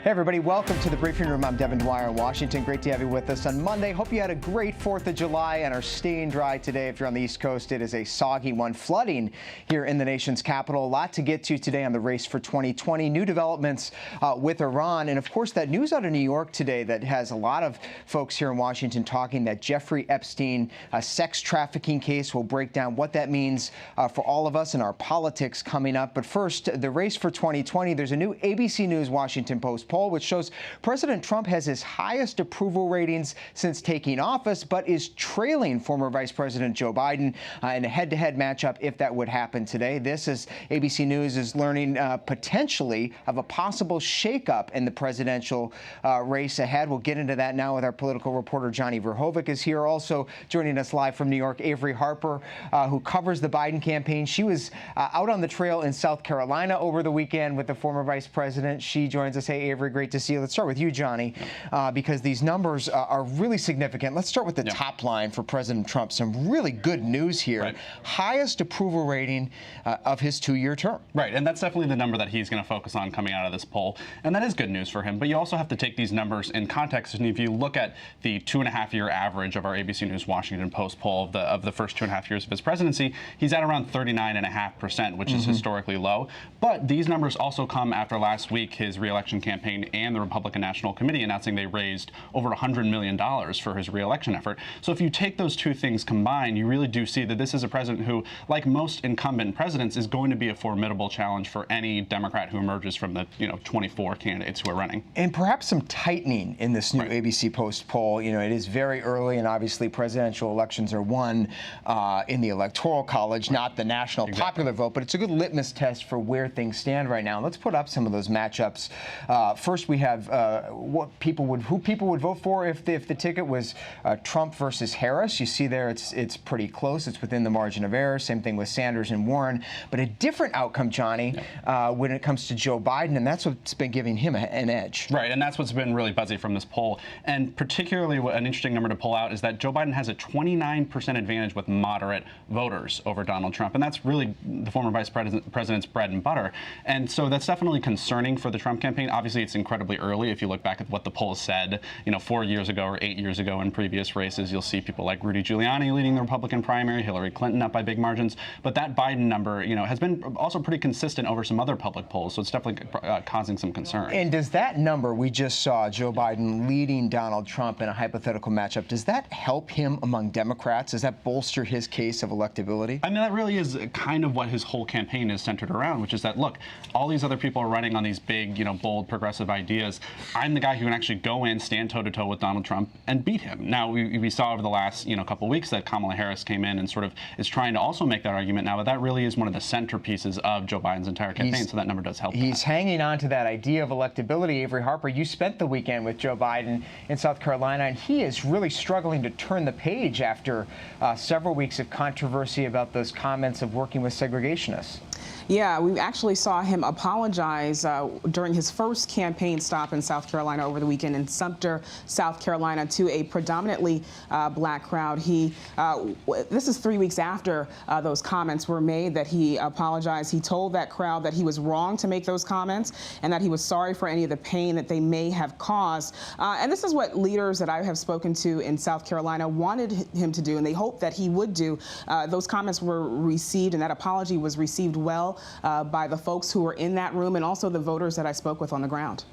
Hey everybody, welcome to the briefing room. I'm Devin Dwyer in Washington. Great to have you with us on Monday. Hope you had a great 4th of July and are staying dry today. If you're on the East Coast, it is a soggy one. Flooding here in the nation's capital. A lot to get to today on the race for 2020. New developments with Iran. And of course, that news out of New York today that has a lot of folks here in Washington talking that Jeffery Epstein sex trafficking case. Will break down what that means for all of us in our politics coming up. But first, the race for 2020. There's a new ABC News Washington Post poll which shows President Trump has his highest approval ratings since taking office, but is trailing former Vice President Joe Biden in a head-to-head matchup if that would happen today. This is ABC News is learning potentially of a possible shakeup in the presidential race ahead. We'll get into that now with our political reporter Johnny Verhoeven is here. Also joining us live from New York, Avery Harper, who covers the Biden campaign. She was out on the trail in South Carolina over the weekend with the former vice president. She joins us. Hey, Avery, great to see you. Let's start with you, Johnny, because these numbers are really significant. Let's start with the top line for President Trump. Some really good news here. Right. Highest approval rating of his 2-year term. Right, and that's definitely the number that he's going to focus on coming out of this poll, and that is good news for him. But you also have to take these numbers in context, and if you look at the 2.5-year average of our ABC News Washington Post poll of the first 2.5 years of his presidency, he's at around 39.5%, which is historically low. But these numbers also come after last week his re-election campaign and the Republican National Committee announcing they raised over $100 million for his re-election effort. So if you take those two things combined, you really do see that this is a president who, like most incumbent presidents, is going to be a formidable challenge for any Democrat who emerges from the 24 candidates who are running. And perhaps some tightening in this new ABC Post poll. It is very early, and obviously presidential elections are won in the Electoral College, not the national popular vote, but it's a good litmus test for where things stand right now. Let's put up some of those matchups. First, we have who people would vote for if the ticket was Trump versus Harris. You see there, it's pretty close. It's within the margin of error. Same thing with Sanders and Warren. But a different outcome, Johnny, when it comes to Joe Biden, and that's what's been giving him an edge. Right, and that's what's been really buzzy from this poll. And particularly, an interesting number to pull out is that Joe Biden has a 29% advantage with moderate voters over Donald Trump, and that's really the former vice president's bread and butter. And so that's definitely concerning for the Trump campaign. Obviously, it's incredibly early. If you look back at what the poll said, 4 years ago or 8 years ago in previous races, you'll see people like Rudy Giuliani leading the Republican primary, Hillary Clinton up by big margins. But that Biden number, has been also pretty consistent over some other public polls, so it's definitely causing some concern. And does that number we just saw, Joe Biden leading Donald Trump in a hypothetical matchup, does that help him among Democrats? Does that bolster his case of electability? I mean, that really is kind of what his whole campaign is centered around, which is that, look, all these other people are running on these big, bold, progressive ideas. I'm the guy who can actually go in, stand toe-to-toe with Donald Trump and beat him. Now, we saw over the last, couple of weeks that Kamala Harris came in and sort of is trying to also make that argument now, but that really is one of the centerpieces of Joe Biden's entire campaign, so that number does help. He's hanging on to that idea of electability. Avery Harper, you spent the weekend with Joe Biden in South Carolina, and he is really struggling to turn the page after several weeks of controversy about those comments of working with segregationists. Yeah, we actually saw him apologize during his first campaign stop in South Carolina over the weekend in Sumter, South Carolina, to a predominantly black crowd. This is 3 weeks after those comments were made that he apologized. He told that crowd that he was wrong to make those comments and that he was sorry for any of the pain that they may have caused. And this is what leaders that I have spoken to in South Carolina wanted him to do, and they hoped that he would do. Those comments were received, and that apology was received well by the folks who were in that room and also the voters that I spoke with on the ground.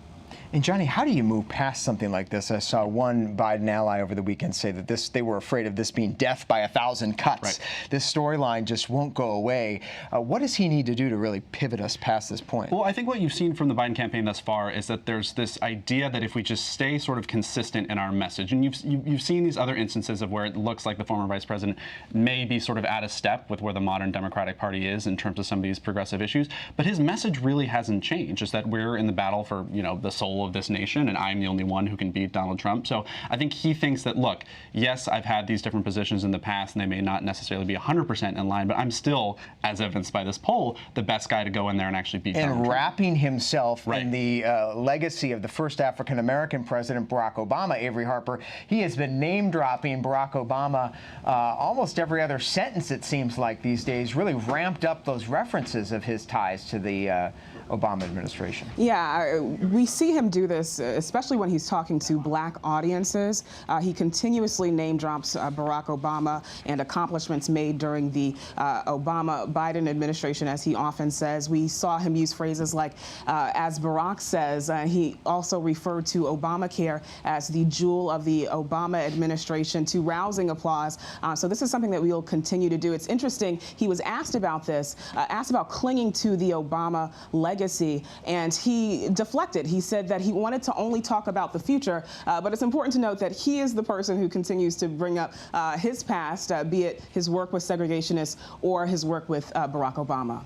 And Johnny, how do you move past something like this? I saw one Biden ally over the weekend say that they were afraid of this being death by 1,000 cuts. Right. This storyline just won't go away. What does he need to do to really pivot us past this point? Well, I think what you've seen from the Biden campaign thus far is that there's this idea that if we just stay sort of consistent in our message, and you've seen these other instances of where it looks like the former vice president may be sort of out of step with where the modern Democratic Party is in terms of some of these progressive issues, but his message really hasn't changed. Just that we're in the battle for the soul of this nation, and I'm the only one who can beat Donald Trump. So I think he thinks that, look, yes, I've had these different positions in the past, and they may not necessarily be 100% in line, but I'm still, as evidenced by this poll, the best guy to go in there and actually beat Donald Trump. And wrapping himself in the legacy of the first African-American president, Barack Obama, Avery Harper, he has been name-dropping Barack Obama almost every other sentence, it seems like these days, really ramped up those references of his ties to the Obama administration. Yeah, we see him do this, especially when he's talking to black audiences. He continuously name drops Barack Obama and accomplishments made during the Obama-Biden administration, as he often says. We saw him use phrases like, as Barack says, he also referred to Obamacare as the jewel of the Obama administration, to rousing applause. So this is something that we will continue to do. It's interesting, he was asked about this, asked about clinging to the Obama legacy, and he deflected. He said that he wanted to only talk about the future, but it's important to note that he is the person who continues to bring up his past, be it his work with segregationists or his work with Barack Obama.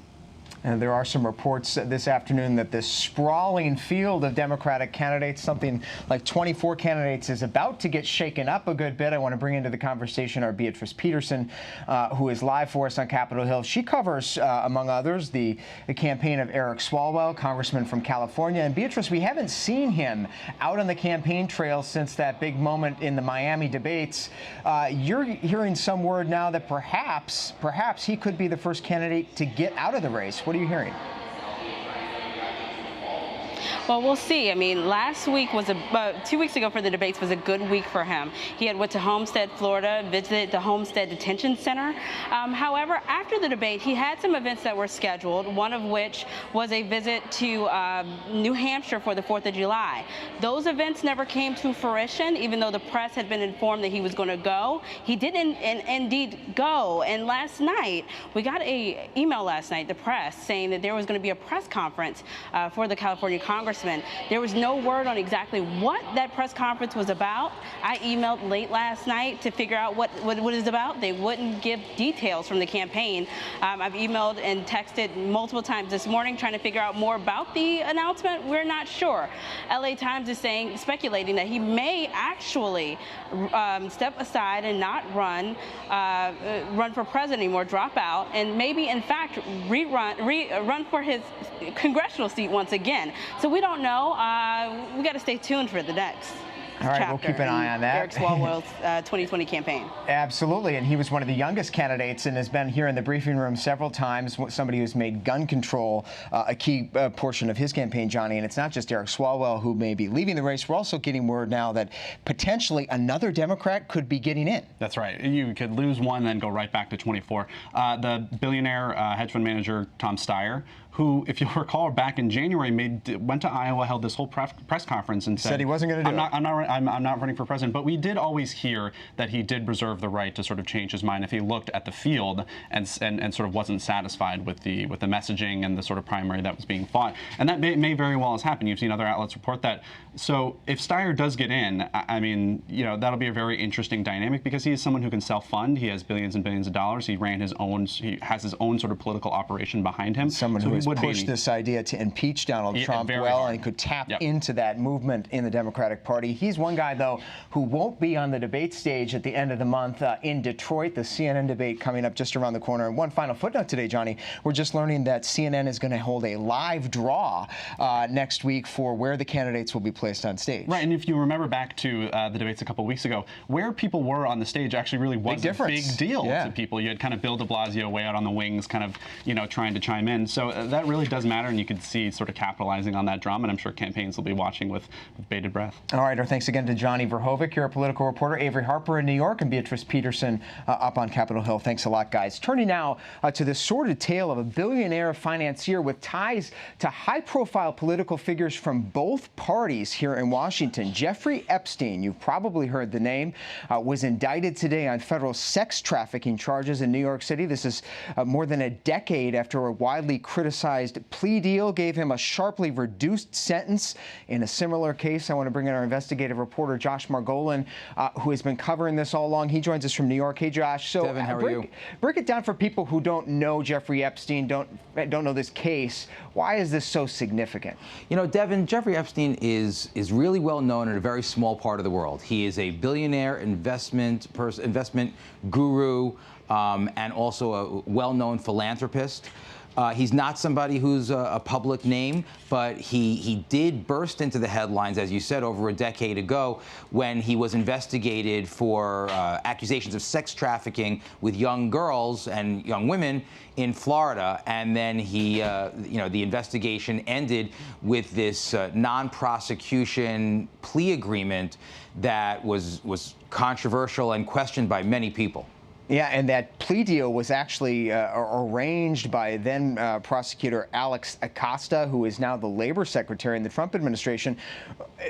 And there are some reports this afternoon that this sprawling field of Democratic candidates, something like 24 candidates, is about to get shaken up a good bit. I want to bring into the conversation our Beatrice Peterson, who is live for us on Capitol Hill. She covers, among others, the campaign of Eric Swalwell, congressman from California. And Beatrice, we haven't seen him out on the campaign trail since that big moment in the Miami debates. You're hearing some word now that perhaps he could be the first candidate to get out of the race. What are you hearing? Well, we'll see. I mean, last week was 2 weeks ago for the debates was a good week for him. He had went to Homestead, Florida, visited the Homestead Detention Center. However, after the debate, he had some events that were scheduled, one of which was a visit to New Hampshire for the 4th of July. Those events never came to fruition, even though the press had been informed that he was going to go. He did indeed go. And last night, we got an email last night, the press, saying that there was going to be a press conference for the California Congressman. There was no word on exactly what that press conference was about. I emailed late last night to figure out what it is about. They wouldn't give details from the campaign. I've emailed and texted multiple times this morning trying to figure out more about the announcement. We're not sure. LA Times is speculating that he may actually step aside and not run for president anymore, drop out, and maybe in fact run for his congressional seat once again. So we don't know. We got to stay tuned for the next. All right, we'll keep an eye on that. Eric Swalwell's 2020 campaign. Absolutely, and he was one of the youngest candidates and has been here in the briefing room several times, somebody who's made gun control a key portion of his campaign, Johnny. And it's not just Eric Swalwell who may be leaving the race. We're also getting word now that potentially another Democrat could be getting in. That's right. You could lose one, then go right back to 24. The billionaire hedge fund manager, Tom Steyer, who, if you'll recall, back in January, went to Iowa, held this whole press conference and said he wasn't going to do it. I'm not running for president. But we did always hear that he did reserve the right to sort of change his mind if he looked at the field and sort of wasn't satisfied with the messaging and the sort of primary that was being fought. And that may very well has happened. You've seen other outlets report that. So if Steyer does get in, I mean, that'll be a very interesting dynamic because he is someone who can self-fund. He has billions and billions of dollars. He has his own sort of political operation behind him. Someone who has pushed this idea to impeach Donald Trump well and could tap into that movement in the Democratic Party. He's one guy, though, who won't be on the debate stage at the end of the month in Detroit. The CNN debate coming up just around the corner. And one final footnote today, Johnny, we're just learning that CNN is going to hold a live draw next week for where the candidates will be placed on stage. Right, and if you remember back to the debates a couple weeks ago, where people were on the stage actually really was a big deal to people. You had kind of Bill de Blasio way out on the wings, kind of, trying to chime in. So that really does matter, and you could see sort of capitalizing on that drama, and I'm sure campaigns will be watching with bated breath. All right, our thanks again to Johnny Verhoevic, you're a political reporter, Avery Harper in New York, and Beatrice Peterson up on Capitol Hill. Thanks a lot, guys. Turning now to the sordid tale of a billionaire financier with ties to high-profile political figures from both parties here in Washington. Jeffrey Epstein, you've probably heard the name, was indicted today on federal sex trafficking charges in New York City. This is more than a decade after a widely criticized plea deal gave him a sharply reduced sentence. In a similar case, I want to bring in our investigative reporter, Josh Margolin, who has been covering this all along. He joins us from New York. Hey, Josh. So, Devin, how are you? Break it down for people who don't know Jeffrey Epstein, don't know this case. Why is this so significant? Devin, Jeffrey Epstein is really well known in a very small part of the world. He is a billionaire investment guru and also a well-known philanthropist. He's not somebody who's a public name, but he did burst into the headlines, as you said, over a decade ago when he was investigated for accusations of sex trafficking with young girls and young women in Florida. And then he, the investigation ended with this non-prosecution plea agreement that was controversial and questioned by many people. Yeah, and that plea deal was actually arranged by then prosecutor Alex Acosta, who is now the labor secretary in the Trump administration.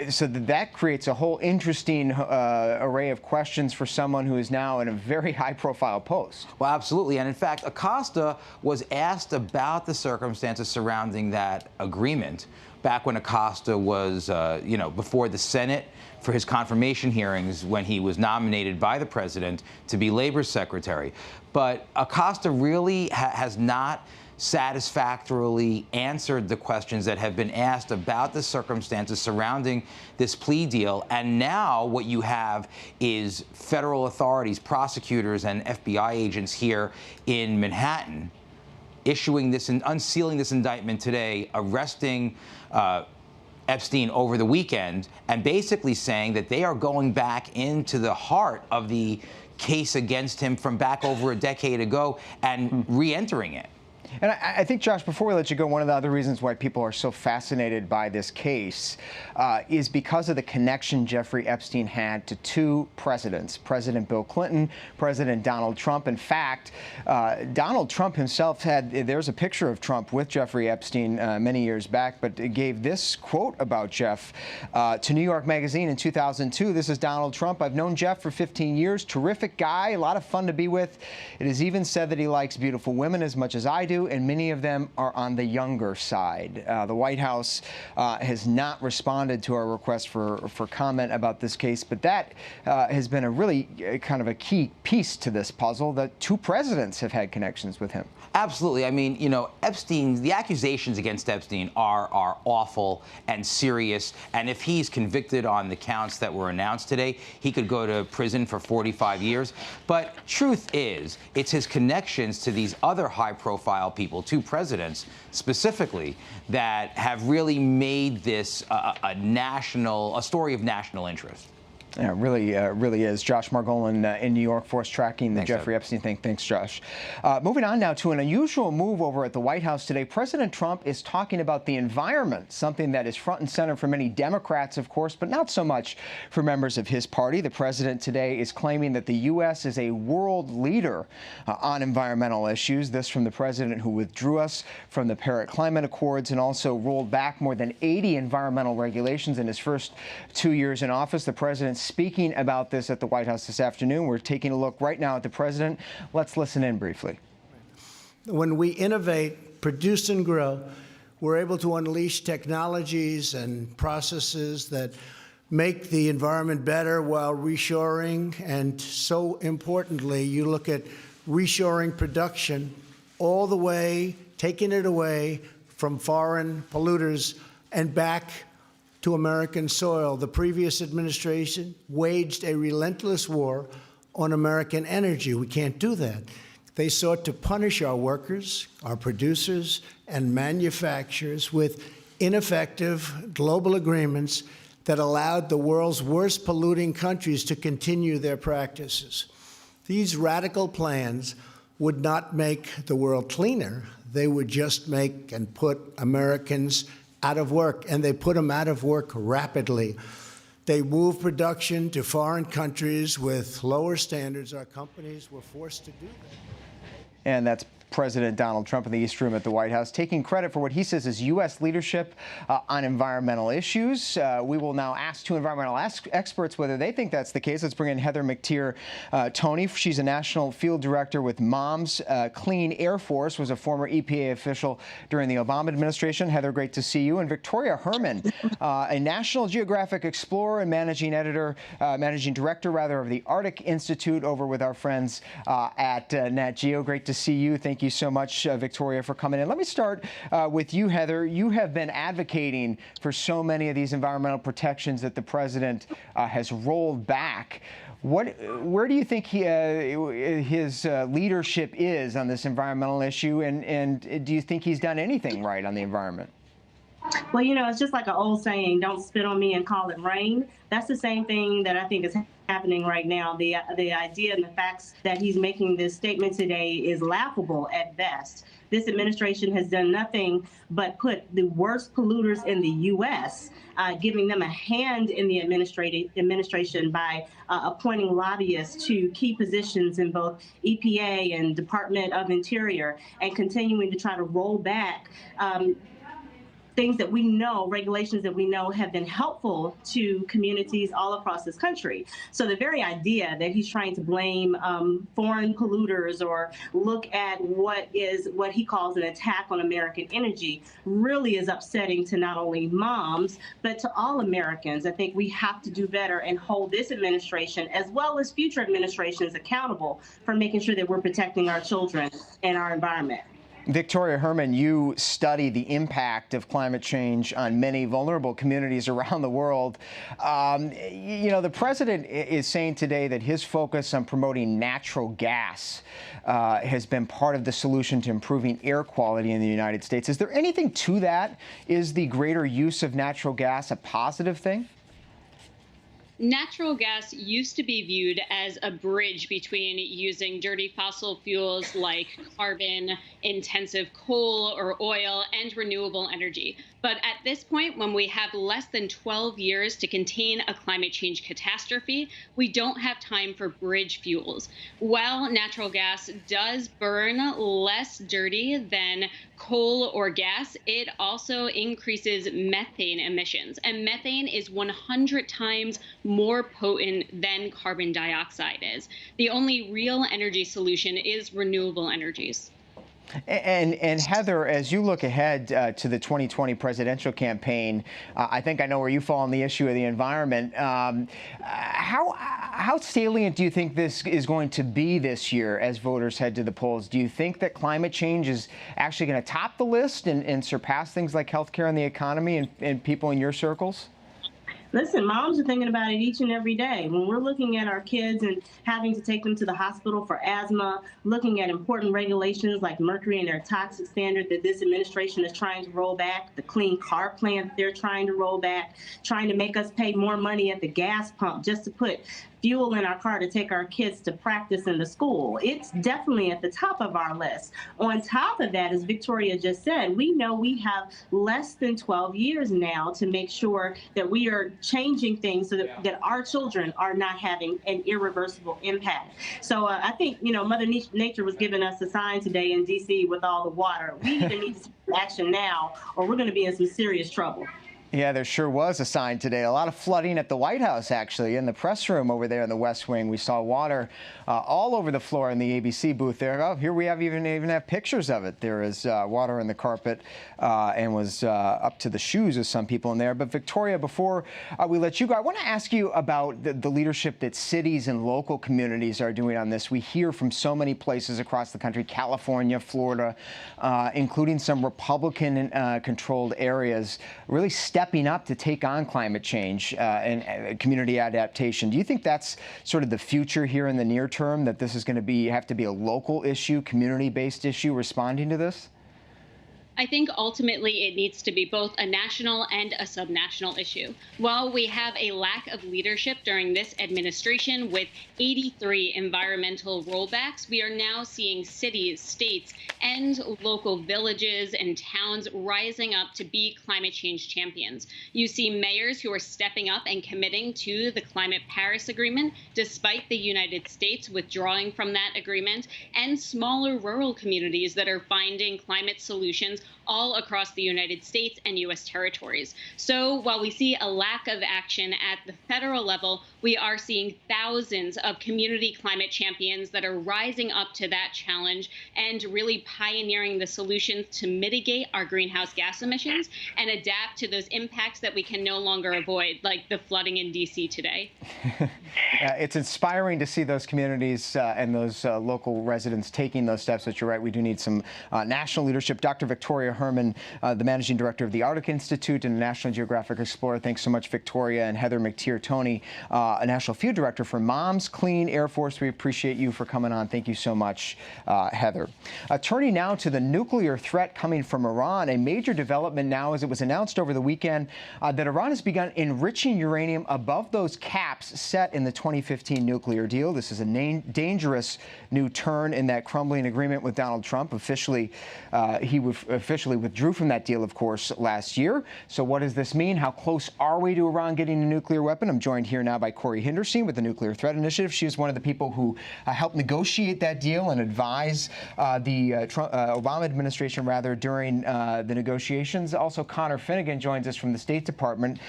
So that creates a whole interesting array of questions for someone who is now in a very high-profile post. Well, absolutely. And in fact, Acosta was asked about the circumstances surrounding that agreement back when Acosta was, before the Senate for his confirmation hearings when he was nominated by the president to be labor secretary. But Acosta really has not satisfactorily answered the questions that have been asked about the circumstances surrounding this plea deal. And now what you have is federal authorities, prosecutors, and FBI agents here in Manhattan issuing this and unsealing this indictment today, arresting Epstein over the weekend, and basically saying that they are going back into the heart of the case against him from back over a decade ago and re-entering it. And I think, Josh, before we let you go, one of the other reasons why people are so fascinated by this case is because of the connection Jeffrey Epstein had to two presidents, President Bill Clinton, President Donald Trump. In fact, Donald Trump himself there's a picture of Trump with Jeffrey Epstein many years back, but gave this quote about Jeff to New York Magazine in 2002. This is Donald Trump. "I've known Jeff for 15 years. Terrific guy, a lot of fun to be with. It is even said that he likes beautiful women as much as I do, and many of them are on the younger side." The White House has not responded to our request for comment about this case, but that has been a really kind of a key piece to this puzzle, that two presidents have had connections with him. Absolutely. I mean, Epstein, the accusations against Epstein are awful and serious. And if he's convicted on the counts that were announced today, he could go to prison for 45 years. But truth is, it's his connections to these other high-profile people, two presidents specifically, that have really made this a story of national interest. Yeah, it really is. Josh Margolin in New York for us tracking the Thanks, Jeffrey Epstein thing. Thanks, Josh. Moving on now to an unusual move over at the White House today. President Trump is talking about the environment, something that is front and center for many Democrats, of course, but not so much for members of his party. The president today is claiming that the U.S. is a world leader on environmental issues. This from the president who withdrew us from the Paris Climate Accords and also rolled back more than 80 environmental regulations in his first 2 years in office. The president speaking about this at the White House this afternoon. We're taking a look right now at the president. Let's listen in briefly. When we innovate, produce, and grow, we're able to unleash technologies and processes that make the environment better while reshoring. And so importantly, you look at reshoring production all the way, taking it away from foreign polluters and back to American soil. The previous administration waged a relentless war on American energy. We can't do that. They sought to punish our workers, our producers, and manufacturers with ineffective global agreements that allowed the world's worst polluting countries to continue their practices. These radical plans would not make the world cleaner. They would just make and put Americans out of work, and they put them out of work rapidly. They moved production to foreign countries with lower standards. Our companies were forced to do that. And that's President Donald Trump in the East Room at the White House, taking credit for what he says is U.S. leadership on environmental issues. We will now ask two environmental experts whether they think that's the case. Let's bring in Heather McTeer-Toney. She's a national field director with Moms Clean Air Force, was a former EPA official during the Obama administration. Heather, great to see you. And Victoria Herman, a National Geographic explorer and managing director of the Arctic Institute over with our friends at Nat Geo. Great to see you. Thank you so much, Victoria, for coming in. Let me start with you, Heather. You have been advocating for so many of these environmental protections that the president has rolled back. Where do you think his leadership is on this environmental issue, and do you think he's done anything right on the environment? Well, it's just like an old saying, don't spit on me and call it rain. That's the same thing that I think is happening right now. The idea and the facts that he's making this statement today is laughable at best. This administration has done nothing but put the worst polluters in the U.S., giving them a hand in the administration by appointing lobbyists to key positions in both EPA and Department of Interior, and continuing to try to roll back things that we know, regulations that we know have been helpful to communities all across this country. So the very idea that he's trying to blame foreign polluters or look at what he calls an attack on American energy really is upsetting to not only moms, but to all Americans. I think we have to do better and hold this administration, as well as future administrations, accountable for making sure that we're protecting our children and our environment. Victoria Herman, you study the impact of climate change on many vulnerable communities around the world. The president is saying today that his focus on promoting natural gas has been part of the solution to improving air quality in the United States. Is there anything to that? Is the greater use of natural gas a positive thing? Natural gas used to be viewed as a bridge between using dirty fossil fuels like carbon-intensive coal or oil and renewable energy. But at this point, when we have less than 12 years to contain a climate change catastrophe, we don't have time for bridge fuels. While natural gas does burn less dirty than coal or gas, it also increases methane emissions. And methane is 100 times more potent than carbon dioxide is. The only real energy solution is renewable energies. And Heather, as you look ahead to the 2020 presidential campaign, I think I know where you fall on the issue of the environment. How salient do you think this is going to be this year as voters head to the polls? Do you think that climate change is actually going to top the list and surpass things like healthcare and the economy and people in your circles? Listen, moms are thinking about it each and every day. When we're looking at our kids and having to take them to the hospital for asthma, looking at important regulations like mercury and their toxic standard that this administration is trying to roll back, the clean car plan they're trying to roll back, trying to make us pay more money at the gas pump just to put fuel in our car to take our kids to practice in the school. It's definitely at the top of our list. On top of that, as Victoria just said, we know we have less than 12 years now to make sure that we are changing things so that our children are not having an irreversible impact. So I think, Mother Nature was giving us a sign today in D.C. with all the water. We either need to take action now or we're going to be in some serious trouble. Yeah, there sure was a sign today. A lot of flooding at the White House, actually. In the press room over there in the West Wing, we saw water all over the floor in the ABC booth there. Oh, here we have even have pictures of it. There is water in the carpet and was up to the shoes of some people in there. But Victoria, before we let you go, I want to ask you about the leadership that cities and local communities are doing on this. We hear from so many places across the country, California, Florida, including some Republican-controlled areas, really stepping up to take on climate change and community adaptation. Do you think that's sort of the future here in the near term, that this is going to have to be a local issue, community-based issue responding to this? I think ultimately it needs to be both a national and a subnational issue. While we have a lack of leadership during this administration with 83 environmental rollbacks, we are now seeing cities, states, and local villages and towns rising up to be climate change champions. You see mayors who are stepping up and committing to the Climate Paris Agreement, despite the United States withdrawing from that agreement, and smaller rural communities that are finding climate solutions all across the United States and U.S. territories. So while we see a lack of action at the federal level, we are seeing thousands of community climate champions that are rising up to that challenge and really pioneering the solutions to mitigate our greenhouse gas emissions and adapt to those impacts that we can no longer avoid, like the flooding in D.C. today. It's inspiring to see those communities and those local residents taking those steps, but you're right, we do need some national leadership. Dr. Victoria Victoria Herman, the managing director of the Arctic Institute and National Geographic Explorer. Thanks so much, Victoria. And Heather McTeer-Tony, a national field director for Moms Clean Air Force. We appreciate you for coming on. Thank you so much, Heather. Turning now to the nuclear threat coming from Iran, a major development now as it was announced over the weekend that Iran has begun enriching uranium above those caps set in the 2015 nuclear deal. This is a dangerous new turn in that crumbling agreement with Donald Trump. He officially withdrew from that deal, of course, last year. So what does this mean? How close are we to Iran getting a nuclear weapon? I'm joined here now by Corey Hinderstein with the Nuclear Threat Initiative. She is one of the people who helped negotiate that deal and advise the Obama administration, during the negotiations. Also, Connor Finnegan joins us from the State Department.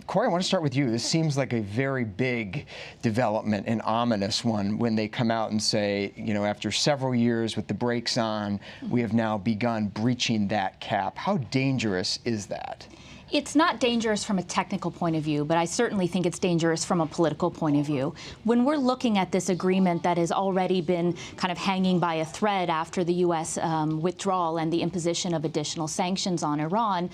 Corey, I want to start with you. This seems like a very big development, an ominous one, when they come out and say, you know, after several years with the brakes on, we have now begun breaching that cap. How dangerous is that? It's not dangerous from a technical point of view, but I certainly think it's dangerous from a political point of view. When we're looking at this agreement that has already been kind of hanging by a thread after the U.S. Withdrawal and the imposition of additional sanctions on Iran,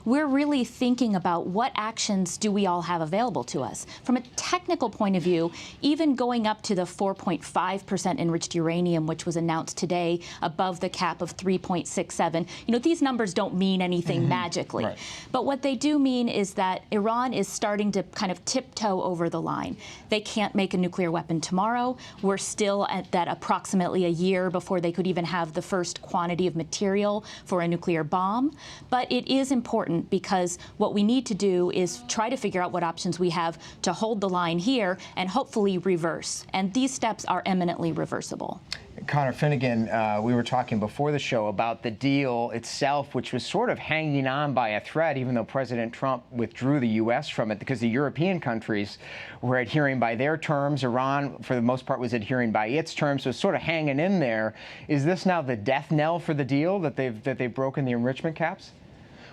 we're really thinking about what actions do we all have available to us. From a technical point of view, even going up to the 4.5% enriched uranium, which was announced today, above the cap of 3.67, you know, these numbers don't mean anything magically. Right. But what they do mean is that Iran is starting to kind of tiptoe over the line. They can't make a nuclear weapon tomorrow. We're still at that approximately a year before they could even have the first quantity of material for a nuclear bomb. But it is important because what we need to do is try to figure out what options we have to hold the line here and hopefully reverse. And these steps are eminently reversible. Connor Finnegan, we were talking before the show about the deal itself, which was sort of hanging on by a thread, even though President Trump withdrew the U.S. from it because the European countries were adhering by their terms. Iran, for the most part, was adhering by its terms, so it's sort of hanging in there. Is this now the death knell for the deal, that they've broken the enrichment caps?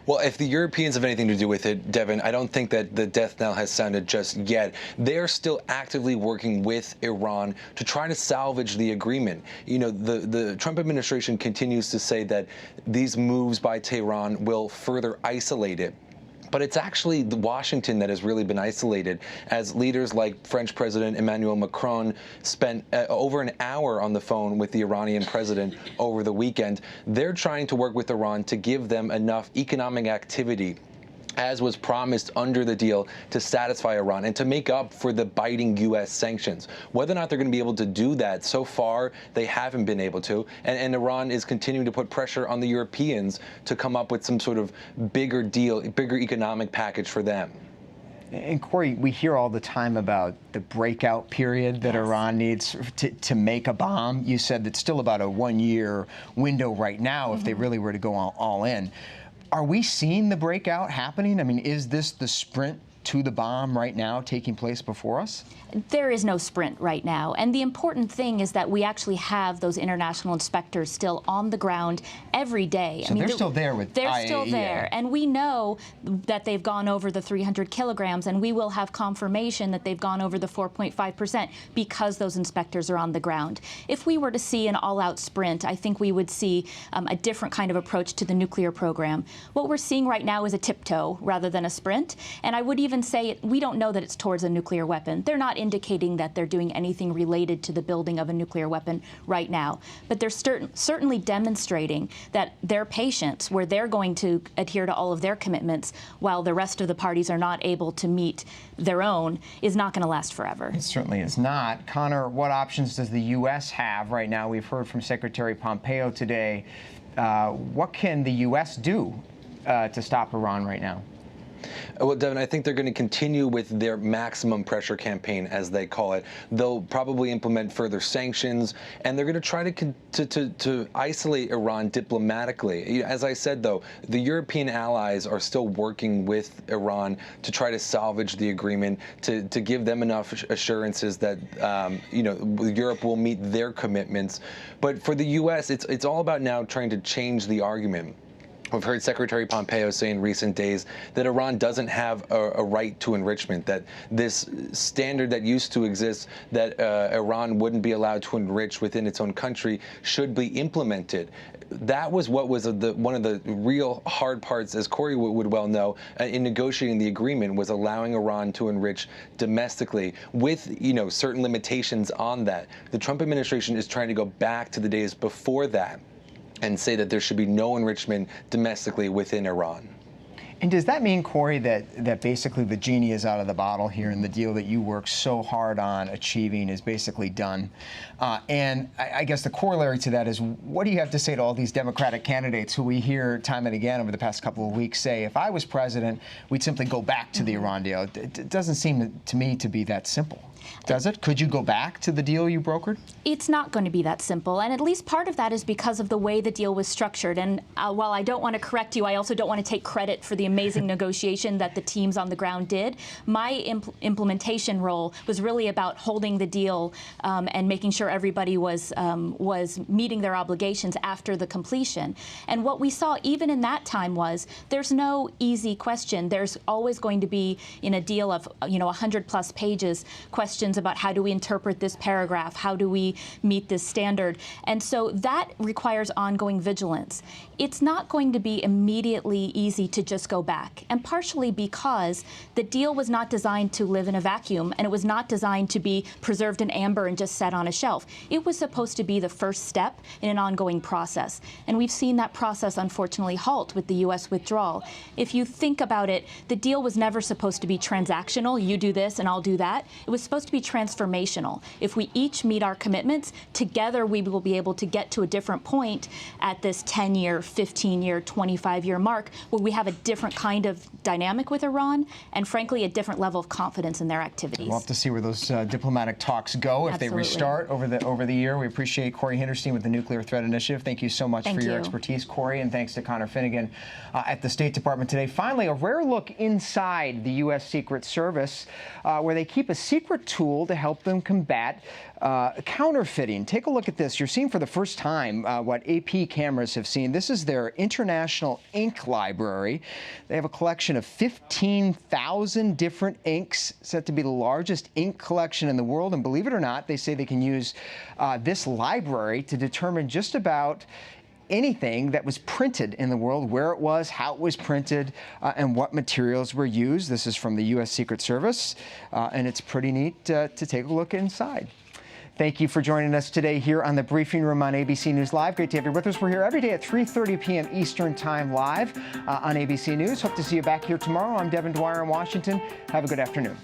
Well, if the Europeans have anything to do with it, Devin, I don't think that the death knell has sounded just yet. They're still actively working with Iran to try to salvage the agreement. You know, the Trump administration continues to say that these moves by Tehran will further isolate it. But it's actually Washington that has really been isolated, as leaders like French President Emmanuel Macron spent over an hour on the phone with the Iranian president over the weekend. They're trying to work with Iran to give them enough economic activity, as was promised under the deal, to satisfy Iran and to make up for the biting U.S. sanctions. Whether or not they're going to be able to do that, so far they haven't been able to. And Iran is continuing to put pressure on the Europeans to come up with some sort of bigger deal, bigger economic package for them. And Corey, we hear all the time about the breakout period that Iran needs to make a bomb. You said that's still about a 1-year window right now if they really were to go all in. Are we seeing the breakout happening? I mean, is this the sprint to the bomb right now taking place before us? There is no sprint right now. And the important thing is that we actually have those international inspectors still on the ground every day. So they're still there with They're IAEA. still there. And we know that they've gone over the 300 kilograms, and we will have confirmation that they've gone over the 4.5% because those inspectors are on the ground. If we were to see an all-out sprint, I think we would see a different kind of approach to the nuclear program. What we're seeing right now is a tiptoe rather than a sprint. And I would even say we don't know that it's towards a nuclear weapon. They're not indicating that they're doing anything related to the building of a nuclear weapon right now. But they're certainly demonstrating that their patience, where they're going to adhere to all of their commitments while the rest of the parties are not able to meet their own, is not going to last forever. It certainly is not. Connor, what options does the U.S. have right now? We've heard from Secretary Pompeo today. What can the U.S. do to stop Iran right now? Well, Devin, I think they're going to continue with their maximum pressure campaign, as they call it. They'll probably implement further sanctions, and they're going to try to isolate Iran diplomatically. As I said, though, the European allies are still working with Iran to try to salvage the agreement, to give them enough assurances that Europe will meet their commitments. But for the U.S., it's all about now trying to change the argument. We've heard Secretary Pompeo say in recent days that Iran doesn't have a right to enrichment, that this standard that used to exist, that Iran wouldn't be allowed to enrich within its own country, should be implemented. That was what was one of the real hard parts, as Corey would well know, in negotiating the agreement, was allowing Iran to enrich domestically with, certain limitations on that. The Trump administration is trying to go back to the days before that and say that there should be no enrichment domestically within Iran. And does that mean, Corey, that basically the genie is out of the bottle here and the deal that you worked so hard on achieving is basically done? And I guess the corollary to that is, what do you have to say to all these Democratic candidates who we hear time and again over the past couple of weeks say, if I was president, we'd simply go back to the Iran deal? It doesn't seem to me to be that simple. Does it? Could you go back to the deal you brokered? It's not going to be that simple, and at least part of that is because of the way the deal was structured. And while I don't want to correct you, I also don't want to take credit for the amazing negotiation that the teams on the ground did. My implementation role was really about holding the deal and making sure everybody was meeting their obligations after the completion. And what we saw even in that time was there's no easy question. There's always going to be, in a deal of 100+ pages, questions about how do we interpret this paragraph, how do we meet this standard, and so that requires ongoing vigilance. It's not going to be immediately easy to just go back, and partially because the deal was not designed to live in a vacuum, and it was not designed to be preserved in amber and just set on a shelf. It was supposed to be the first step in an ongoing process, and we've seen that process unfortunately halt with the U.S. withdrawal. If you think about it, the deal was never supposed to be transactional, you do this and I'll do that. It was supposed to be transformational. If we each meet our commitments, together we will be able to get to a different point at this 10-year, 15-year, 25-year mark where we have a different kind of dynamic with Iran and, frankly, a different level of confidence in their activities. We'll have to see where those diplomatic talks go if they restart over the year. We appreciate Corey Hinderstein with the Nuclear Threat Initiative. Thank you so much for your expertise, Corey, and thanks to Connor Finnegan at the State Department today. Finally, a rare look inside the U.S. Secret Service where they keep a secret tool to help them combat counterfeiting. Take a look at this. You're seeing for the first time what AP cameras have seen. This is their International Ink Library. They have a collection of 15,000 different inks, said to be the largest ink collection in the world. And believe it or not, they say they can use this library to determine just about anything that was printed in the world, where it was, how it was printed, and what materials were used. This is from the U.S. Secret Service, and it's pretty neat to take a look inside. Thank you for joining us today here on the Briefing Room on ABC News Live. Great to have you with us. We're here every day at 3:30 p.m. Eastern Time live on ABC News. Hope to see you back here tomorrow. I'm Devin Dwyer in Washington. Have a good afternoon.